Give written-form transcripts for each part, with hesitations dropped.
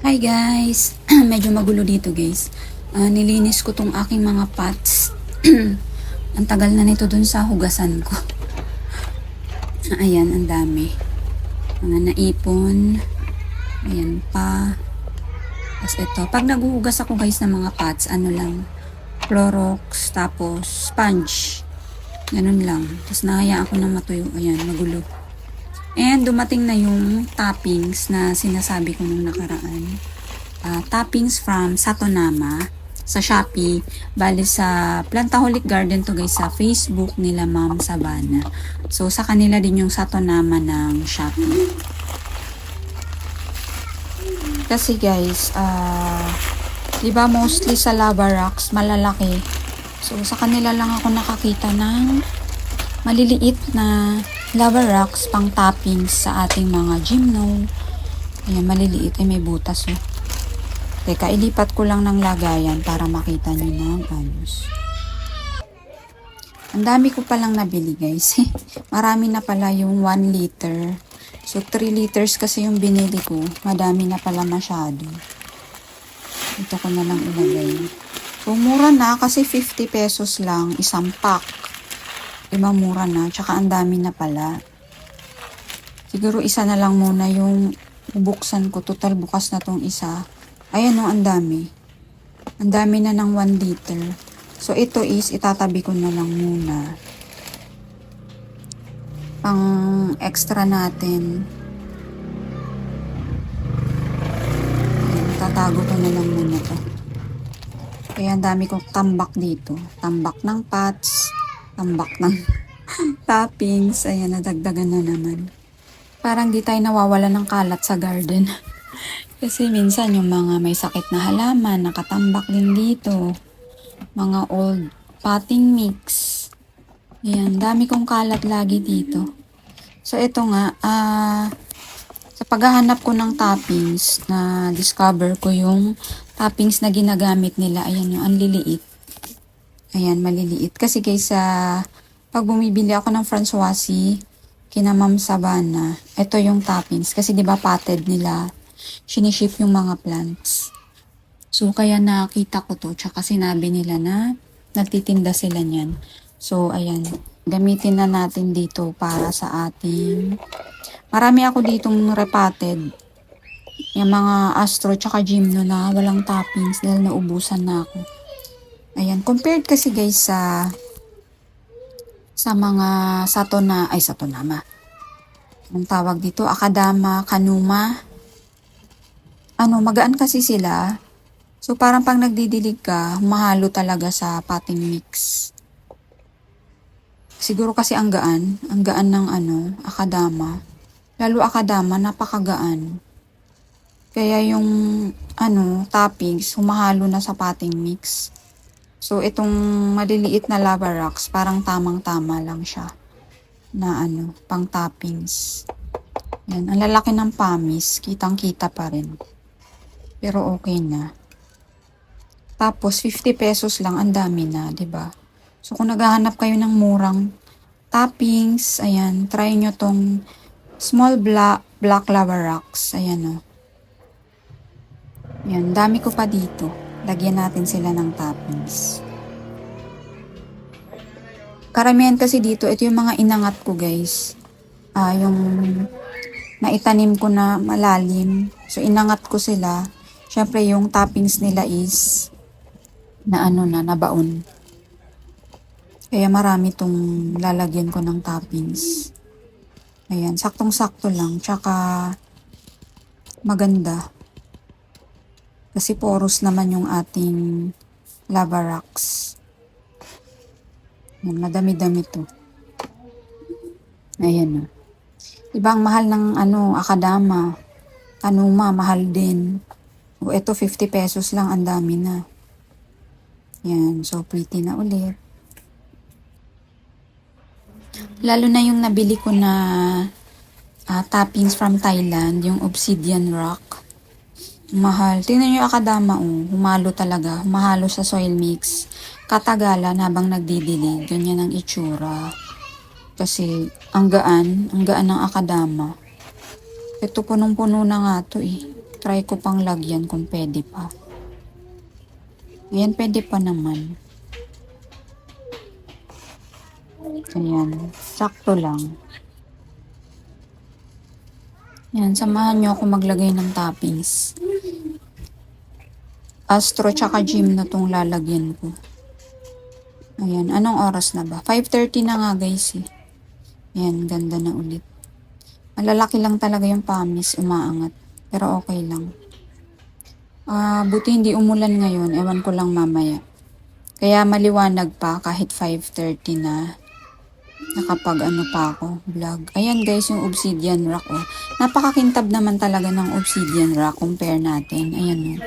Hi guys! Medyo magulo dito guys. Nilinis ko tong aking mga pots. Ang tagal na nito dun sa hugasan ko. Ayan, ang dami. Mga naipon. Ayan pa. Tapos ito. Pag naghuhugas ako guys ng mga pots, ano lang. Clorox, tapos sponge. Ganun lang. Tapos nahayaan ko na matuyo. Ayan, magulo. And dumating na yung toppings na sinasabi ko nung nakaraan. Toppings from Satonama sa Shopee. Bali sa Plantaholic Garden to guys, sa Facebook nila Ma'am Sabana. So sa kanila din yung Satonama ng Shopee. Kasi guys, diba mostly sa lava rocks, malalaki. So sa kanila lang ako nakakita ng maliliit na lava rocks pang toppings sa ating mga gymno. Ayan, maliliit. Ay, may butas oh. Teka, ilipat ko lang ng lagayan para makita nyo ng ayos. Ang dami ko palang nabili guys. Marami na pala yung 1 liter. So 3 liters kasi yung binili ko. Madami na pala masyado. Ito ko na lang ilagay. So mura na kasi 50 pesos lang isang pack. Diba mura na, tsaka ang dami na pala. Siguro isa na lang muna yung bubuksan ko. Total bukas na tong isa. Ayan o, ang dami. Ang dami na ng 1 liter. So ito is itatabi ko na lang muna. Pang extra natin. Ayan, tatago ko na lang muna to. Kaya ang dami kong tambak dito. Tambak ng pots. Tambak ng toppings. Ayan, nadagdagan na naman. Parang di tayo nawawala ng kalat sa garden. Kasi minsan yung mga may sakit na halaman, nakatambak din dito. Mga old potting mix. Ayan, dami kong kalat lagi dito. So ito nga, sa paghahanap ko ng toppings, na discover ko yung toppings na ginagamit nila. Ayan yung anliliit. Ayan, maliliit. Kasi guys, pag bumibili ako ng Francoisi, kina Ma'am Sabana, ito yung toppings. Kasi di ba potted nila, siniship yung mga plants. So, kaya nakita ko to, tsaka sinabi nila na nagtitinda sila niyan. So, ayan, gamitin na natin dito para sa ating, marami ako ditong repotted, yung mga Astro tsaka Gymno na walang toppings dahil naubusan na ako. Ayan, compared kasi guys sa mga Satonama. Ang tawag dito, Akadama, Kanuma. Magaan kasi sila. So, parang pag nagdidilig ka, humahalo talaga sa potting mix. Siguro kasi ang gaan ng Akadama. Lalo Akadama, napakagaan. Kaya yung, toppings, humahalo na sa potting mix. So, itong maliliit na lava rocks, parang tamang-tama lang siya na pang toppings. Yan, ang lalaki ng pamis, kitang-kita pa rin. Pero okay na. Tapos, 50 pesos lang, ang dami na, 'di ba? So, kung naghahanap kayo ng murang toppings, ayan, try nyo tong small black lava rocks. Ayan, Yan, dami ko pa dito. Lagyan natin sila ng toppings. Karamihan kasi dito, ito yung mga inangat ko guys. Yung naitanim ko na malalim. So, inangat ko sila. Syempre, yung toppings nila is nabaon. Kaya marami tong lalagyan ko ng toppings. Ayan, saktong-sakto lang. Tsaka, maganda. Kasi porous naman yung ating lava rocks. Ayan, madami-dami to. Ayan o. Ibang mahal ng Akadama. Kanuma, mahal din. O, ito 50 pesos lang, ang dami na. Yan, so pretty na ulit. Lalo na yung nabili ko na toppings from Thailand, yung obsidian rock. Mahal. Tingnan nyo yung Akadama, humalo talaga. Humalo sa soil mix. Katagalan habang nagdidilig. Ganyan ang itsura. Kasi, ang gaan ng Akadama. Ito punong-puno na nga to Try ko pang lagyan kung pwede pa. Ayan, pwede pa naman. Ayan, sakto lang. Ayan, samahan nyo ako maglagay ng toppings. Astro tsaka Jim na tong lalagyan ko. Ayan, anong oras na ba? 5:30 na nga guys eh. Ayan, ganda na ulit. Malalaki lang talaga yung pamis, umaangat. Pero okay lang. Buti hindi umulan ngayon, ewan ko lang mamaya. Kaya maliwanag pa kahit 5:30 na. Nakapag pa ako, vlog. Ayan guys, yung obsidian rock oh. Napakakintab naman talaga ng obsidian rock, compare natin. Ayan oh.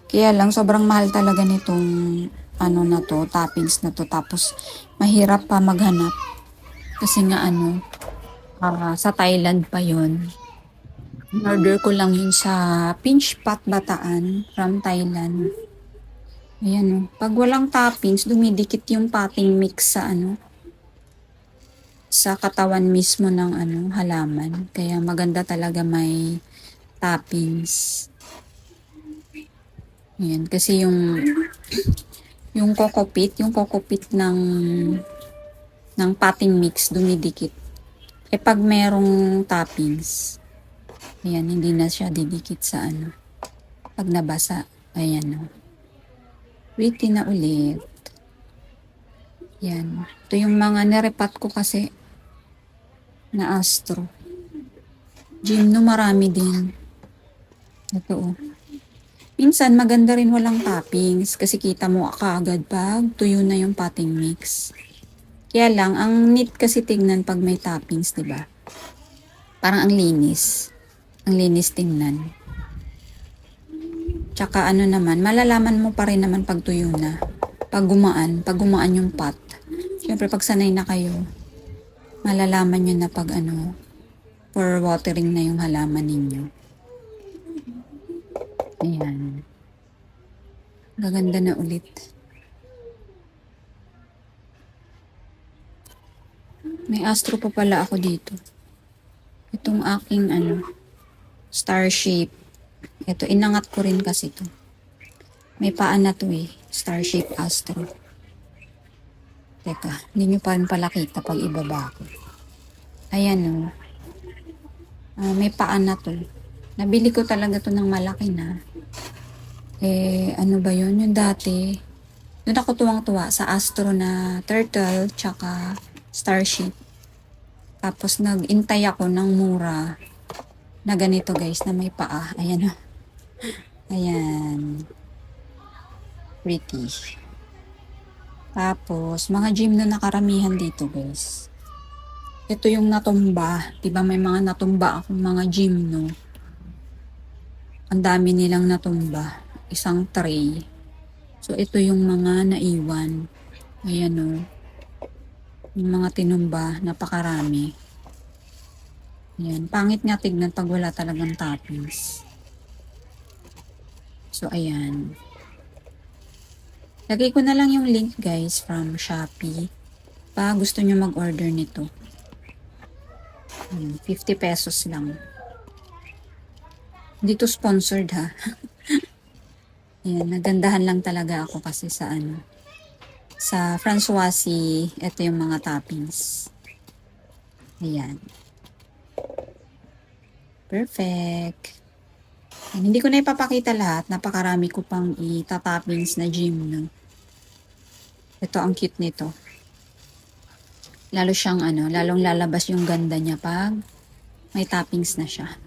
Kaya lang, sobrang mahal talaga nitong na to, toppings na to. Tapos, mahirap pa maghanap. Kasi nga sa Thailand pa yon. Order ko lang yun sa Pinch Pot Bataan from Thailand. Ayan oh. Pag walang toppings, dumidikit yung potting mix sa katawan mismo ng halaman. Kaya maganda talaga may toppings. Ayan, kasi yung coco peat ng potting mix dumidikit. Pag merong toppings, ayan, hindi na siya didikit sa pag nabasa. Ayan, pretty na ulit. Yan. Ito yung mga nirepat ko kasi na astro. Gymno marami din. Ito Minsan maganda rin walang toppings kasi kita mo kaagad pag tuyo na yung potting mix. Kaya lang, ang neat kasi tingnan pag may toppings, diba? Parang ang linis. Ang linis tingnan. Tsaka naman, malalaman mo pa rin naman pag tuyo na. Pag gumaan yung pot. Siyempre pag sanay na kayo, malalaman nyo na pag for watering na yung halaman ninyo. Ayan. Gaganda na ulit. May astro pa pala ako dito. Itong aking star shape. Ito, inangat ko rin kasi to. May paan na to star shape astro. Teka, hindi nyo pa rin pala kita pag ibaba ko. Ayan may paan na to. Nabili ko talaga to ng malaki na. Ano ba yun? Yung dati, doon ako tuwang-tuwa sa astro na turtle tsaka starship. Tapos nag-intay ako ng mura na ganito guys, na may paa. Ayan Ayan. Pretty. Tapos, mga gym na nakaramihan dito guys. Ito yung natumba. Diba may mga natumba akong mga gym Ang dami nilang natumba. Isang tray. So, ito yung mga naiwan. Ayan yung mga tinumba, napakarami. Ayan. Pangit nga tignan pag wala talagang toppings. So, ayan. Lagay ko na lang yung link guys from Shopee. Pa gusto nyo mag-order nito. 50 pesos lang. Hindi to sponsored ha. Ayan, nagandahan lang talaga ako kasi sa sa Françoise, ito yung mga toppings. Ayan. Perfect. Ayan, hindi ko na ipapakita lahat. Napakarami ko pang itatoppings na gym Ito ang cute nito. Lalo siyang lalong lalabas yung ganda niya pag may toppings na siya.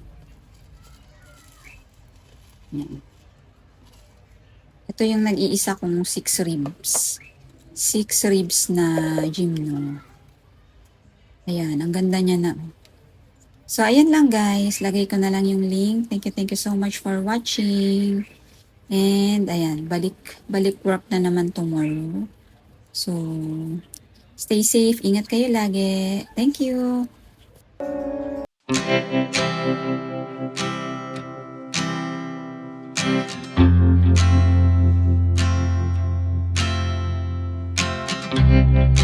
Ayan. Ito yung nag-iisa kong 6 ribs. 6 ribs na gymno. Ayan, ang ganda niya na. So, ayan lang guys. Lagay ko na lang yung link. Thank you so much for watching. And, ayan, balik work na naman tomorrow. So, stay safe. Ingat kayo lagi. Thank you. Thank you.